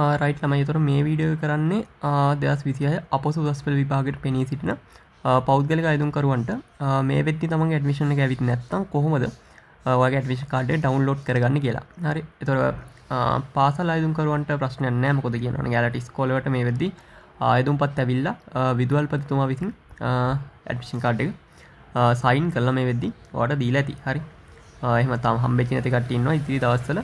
Right ළමයි එතකොට මේ වීඩියෝ එක කරන්නේ 2026 අපොසු දස් පෙළ විභාගයට පෙනී සිටින පෞද්ගලික අයදුම්කරුවන්ට මේ වෙද්දි තමන්ගේ ඇඩ්මිෂන් එක ඇවිත් නැත්නම් කොහොමද ඔයාගේ ඇඩ්මිෂන් කාඩ් එක ඩවුන්ලෝඩ් කරගන්නේ කියලා. හරි. එතකොට පාසල් අයදුම්කරුවන්ට ප්‍රශ්නයක් නැහැ. මොකද කියනවනේ යාලට ඉස්කෝලේ වලට මේ වෙද්දි අයදුම්පත් ඇවිල්ලා විදුහල්පතිතුමා විසින් ඇඩ්මිෂන් කාඩ් එක සයින් කරලා මේ වෙද්දි ඔයාලට දීලා ඇති. හරි. එහෙම තාම හම්බෙච්ච නැති කට්ටිය ඉන්නවා. ඉතිරි දවස්වල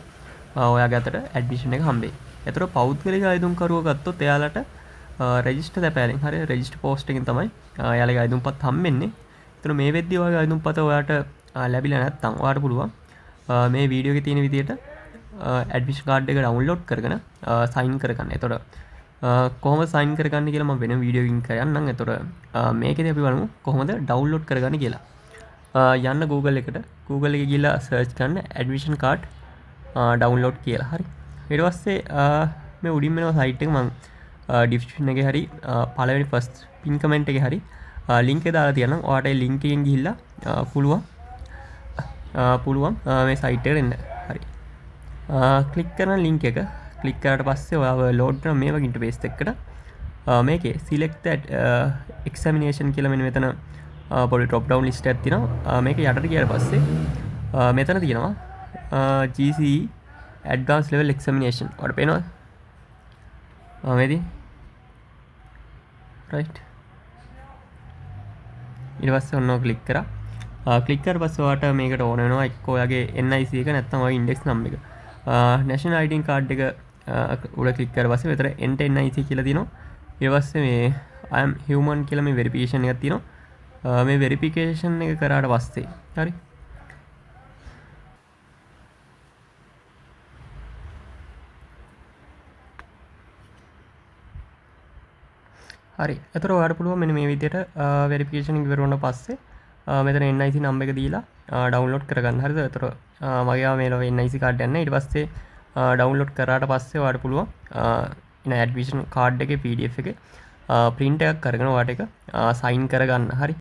ඔයාගේ අතට ඇඩ්මිෂන් එක හම්බෙයි. එතකොට පෞද්ගලික අයදුම්කරුවෝ ගත්තොත් එයාලට රෙජිස්ටර් දැපෑලෙන් හරි රෙජිස්ටර් පෝස්ට් එකෙන් තමයි එයාලගේ අයදුම්පත් හම්බෙන්නේ. එතකොට මේ වෙද්දි ඔයාගේ අයදුම්පත ඔයාට ලැබිලා නැත්නම් ඔයාට පුළුවන් මේ වීඩියෝ එකේ තියෙන විදිහට ඇඩ්මිෂන් කාඩ් එක ඩවුන්ලෝඩ් කරගෙන සයින් කරගන්න. එතකොට කොහොමද සයින් කරගන්නේ කියලා මම වෙන වීඩියෝ එකකින් කියන්නම්. එතකොට මේකේදී අපි බලමු කොහොමද ඩවුන්ලෝඩ් කරගන්නේ කියලා. යන්න Google එකට. Google එකේ ගිහලා සර්ච් කරන්න ඇඩ්මිෂන් කාඩ් ඩවුන්ලෝඩ් කියලා. හරි. ඊට පස්සේ මේ උඩින් වෙන සයිට් එක මම ඩිස්ක්‍රිප්ෂන් එකේ හරි පළවෙනි ෆස්ට් පින් කමෙන්ට් එකේ හරි ලින්ක් එක දාලා තියන්නම්. ඔයාලට ඒ ලින්ක් එකෙන් ගිහිල්ලා පුළුවන් මේ සයිට් එකට එන්න. හරි. ක්ලික් කරන ලින්ක් එක ක්ලික් කරාට පස්සේ ඔයාව ලෝඩ් කරන මේ වගේ ඉන්ටර්ෆේස් එකකට මේකේ select that examination කියලා මෙන්න මෙතන පොඩි drop down list එකක් තියෙනවා. මේක යටට ගියාට පස්සේ මෙතන තියෙනවා GCE advanced level examination ඔයාලට පේනවද? මේදී right ඊට පස්සේ ඔන්න ක්ලික් කරා. ක්ලික් කරලා පස්සේ ඔයාලට මේකට ඕන වෙනවා එක්ක ඔයාගේ NIC එක නැත්නම් ඔයාගේ ඉන්ඩෙක්ස් නම්බර් එක. national ID card එක උඩ ක්ලික් කරලා පස්සේ මෙතන enter NIC කියලා තියෙනවා. ඊට පස්සේ මේ I am human කියලා මේ verification එකක් තියෙනවා. මේ verification එක කරාට පස්සේ හරි හරි. එතකොට ඔයාලට පුළුවන් මෙන්න මේ විදිහට වෙරිෆිකේෂන් එක ඉවර වුණාට පස්සේ මෙතන NIC නම්බර් එක දීලා ඩවුන්ලෝඩ් කරගන්න. හරිද? එතකොට මගේ ආව මේ NIC කාඩ් එක යන්න. ඊට පස්සේ ඩවුන්ලෝඩ් කරාට පස්සේ ඔයාලට පුළුවන් එන ඇඩ්මිෂන් කාඩ් එකේ PDF එකේ print එකක් අරගෙන ඔයාලට ඒක සයින් කරගන්න. හරි.